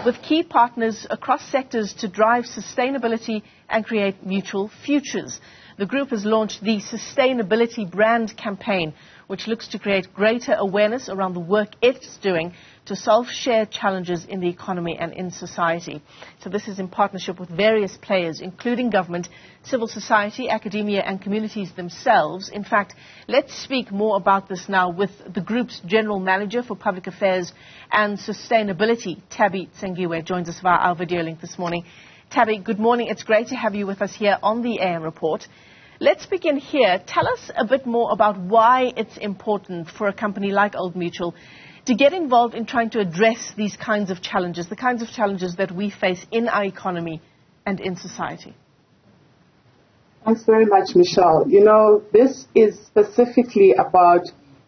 with key partners across sectors to drive sustainability and create mutual futures. The group has launched the Sustainability Brand campaign, which looks to create greater awareness around the work it's doing to solve shared challenges in the economy and in society. So this is in partnership with various players, including government, civil society, academia and communities themselves. In fact, let's speak more about this now with the group's General Manager for Public Affairs and Sustainability, Tabby Tsengiwe, joins us via our video link this morning. Tabby, good morning. It's great to have you with us here on the AM Report. Let's begin here. Tell us a bit more about why it's important for a company like Old Mutual to get involved in trying to address these kinds of challenges, the kinds of challenges that we face in our economy and in society. Thanks very much, Michelle. You know, this is specifically about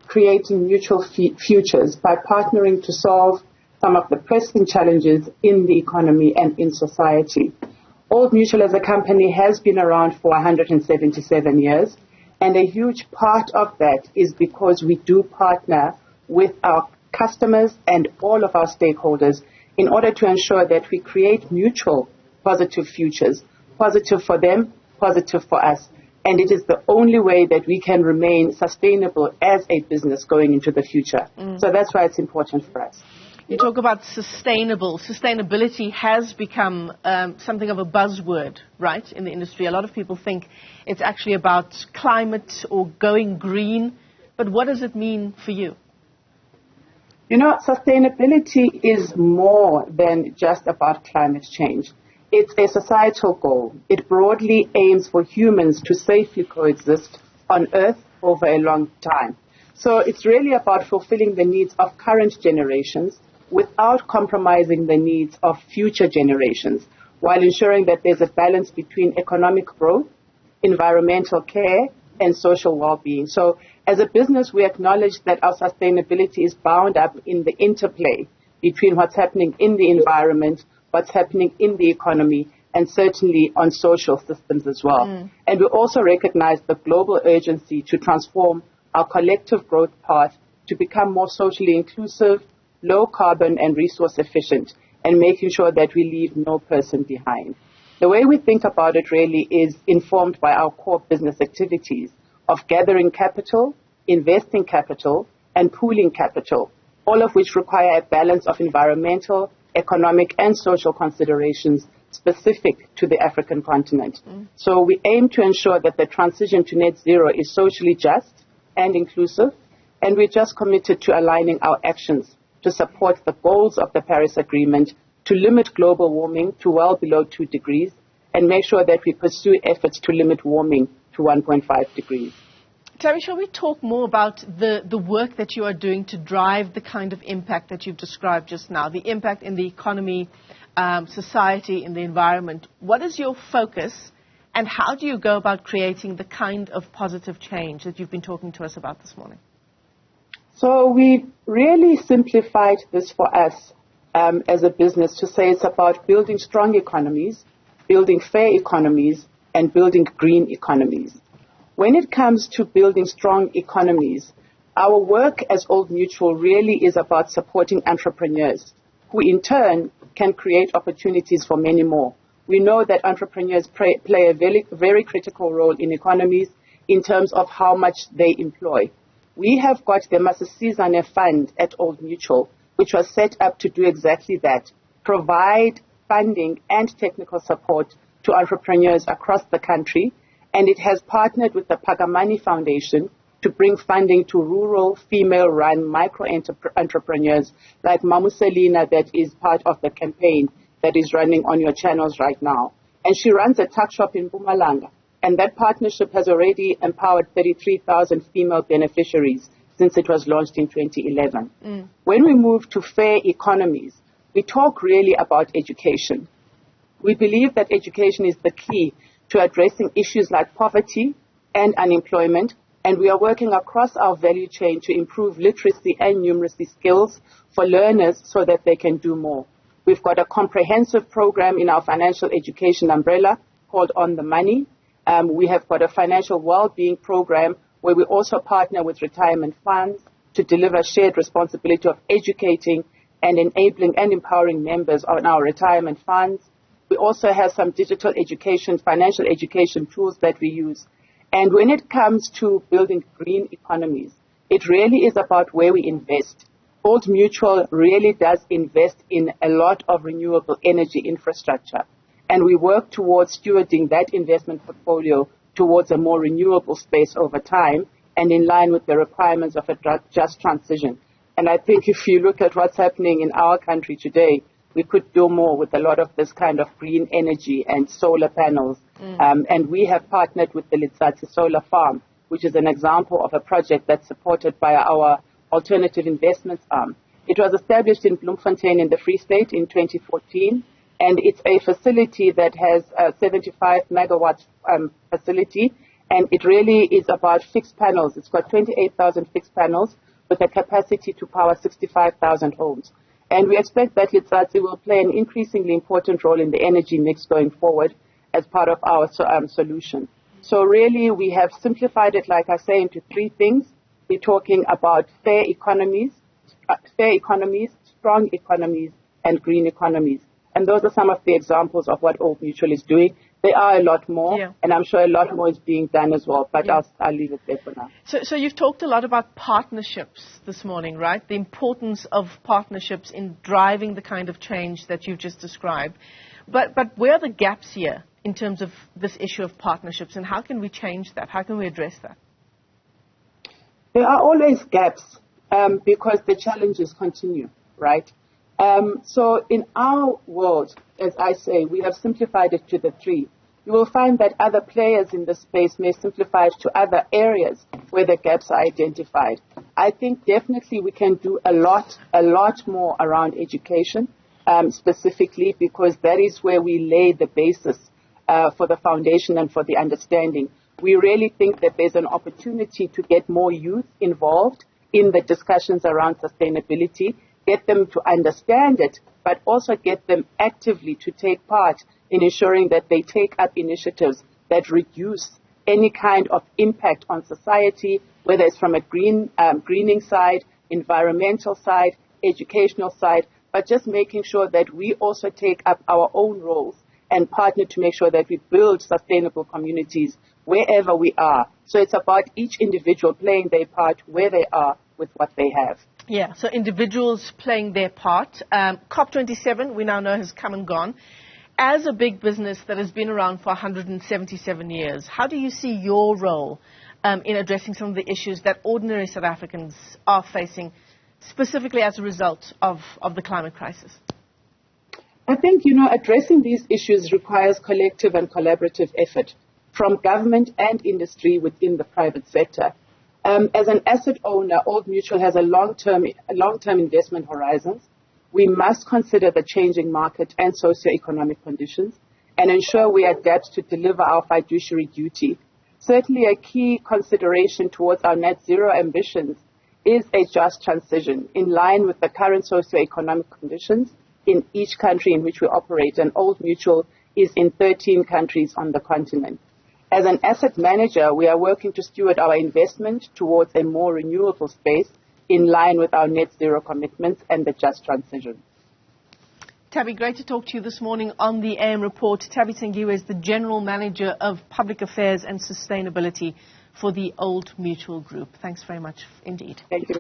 creating mutual futures by partnering to solve some of the pressing challenges in the economy and in society. Old Mutual as a company has been around for 177 years, and a huge part of that is because we do partner with our customers and all of our stakeholders in order to ensure that we create mutual positive futures, positive for them, positive for us. And it is the only way that we can remain sustainable as a business going into the future. So that's why it's important for us. You talk about sustainable. Sustainability has become something of a buzzword, right, in the industry. A lot of people think it's actually about climate or going green. But what does it mean for you? You know, sustainability is more than just about climate change. It's a societal goal. It broadly aims for humans to safely coexist on Earth over a long time. So it's really about fulfilling the needs of current generations without compromising the needs of future generations, while ensuring that there's a balance between economic growth, environmental care, and social well-being. So as a business, we acknowledge that our sustainability is bound up in the interplay between what's happening in the environment, what's happening in the economy, and certainly on social systems as well. And we also recognize the global urgency to transform our collective growth path to become more socially inclusive, low carbon and resource efficient, and making sure that we leave no person behind. The way we think about it really is informed by our core business activities of gathering capital, investing capital, and pooling capital, all of which require a balance of environmental, economic, and social considerations specific to the African continent. So we aim to ensure that the transition to net zero is socially just and inclusive, and we're just committed to aligning our actions to support the goals of the Paris Agreement to limit global warming to well below 2 degrees and make sure that we pursue efforts to limit warming to 1.5 degrees. Tabby, shall we talk more about the work that you are doing to drive the kind of impact that you've described just now, the impact in the economy, society, in the environment? What is your focus, and how do you go about creating the kind of positive change that you've been talking to us about this morning? So we really simplified this for us as a business to say it's about building strong economies, building fair economies, and building green economies. When it comes to building strong economies, our work as Old Mutual really is about supporting entrepreneurs who in turn can create opportunities for many more. We know that entrepreneurs play a very, very critical role in economies in terms of how much they employ. We have got the Masisizane Fund at Old Mutual, which was set up to do exactly that, provide funding and technical support to entrepreneurs across the country, and it has partnered with the Pagamani Foundation to bring funding to rural, female-run micro-entrepreneurs like Mamuselina, that is part of the campaign that is running on your channels right now. And she runs a tuck shop in Mpumalanga, and that partnership has already empowered 33,000 female beneficiaries since it was launched in 2011. When we move to fair economies, we talk really about education. We believe that education is the key to addressing issues like poverty and unemployment, and we are working across our value chain to improve literacy and numeracy skills for learners so that they can do more. We've got a comprehensive program in our financial education umbrella called On the Money. We have got a financial well-being program where we also partner with retirement funds to deliver shared responsibility of educating and enabling and empowering members on our retirement funds. We also have some digital education, financial education tools that we use. And when it comes to building green economies, it really is about where we invest. Old Mutual really does invest in a lot of renewable energy infrastructure. And we work towards stewarding that investment portfolio towards a more renewable space over time and in line with the requirements of a just transition. And I think if you look at what's happening in our country today, we could do more with a lot of this kind of green energy and solar panels. And we have partnered with the Letsatsi Solar Farm, which is an example of a project that's supported by our alternative investments arm. It was established in Bloemfontein in the Free State in 2014, and it's a facility that has a 75 megawatts facility, and it really is about fixed panels. It's got 28,000 fixed panels with a capacity to power 65,000 homes. And we expect that Letsatsi will play an increasingly important role in the energy mix going forward as part of our solution. So really, we have simplified it, like I say, into three things. We're talking about fair economies, strong economies, and green economies. And those are some of the examples of what Old Mutual is doing. There are a lot more, and I'm sure a lot more is being done as well, but I'll leave it there for now. So you've talked a lot about partnerships this morning, right? The importance of partnerships in driving the kind of change that you've just described. But where are the gaps here in terms of this issue of partnerships, and how can we change that? How can we address that? There are always gaps because the challenges continue, right? So in our world, as I say, we have simplified it to the three. You will find that other players in the space may simplify it to other areas where the gaps are identified. I think definitely we can do a lot more around education, specifically because that is where we lay the basis for the foundation and for the understanding. We really think that there's an opportunity to get more youth involved in the discussions around sustainability, get them to understand it, but also get them actively to take part in ensuring that they take up initiatives that reduce any kind of impact on society, whether it's from a greening side, environmental side, educational side, but just making sure that we also take up our own roles and partner to make sure that we build sustainable communities wherever we are. So it's about each individual playing their part where they are with what they have. Yeah, so individuals playing their part. COP27, we now know, has come and gone. As a big business that has been around for 177 years, how do you see your role in addressing some of the issues that ordinary South Africans are facing, specifically as a result of the climate crisis? I think, addressing these issues requires collective and collaborative effort from government and industry within the private sector. As an asset owner, Old Mutual has a long-term investment horizons. We must consider the changing market and socio-economic conditions and ensure we adapt to deliver our fiduciary duty. Certainly a key consideration towards our net zero ambitions is a just transition in line with the current socio-economic conditions in each country in which we operate, and Old Mutual is in 13 countries on the continent. As an asset manager, we are working to steward our investment towards a more renewable space in line with our net zero commitments and the just transition. Tabby, great to talk to you this morning on the AM Report. Tabby Tsengiwe is the General Manager of Public Affairs and Sustainability for the Old Mutual Group. Thanks very much indeed. Thank you.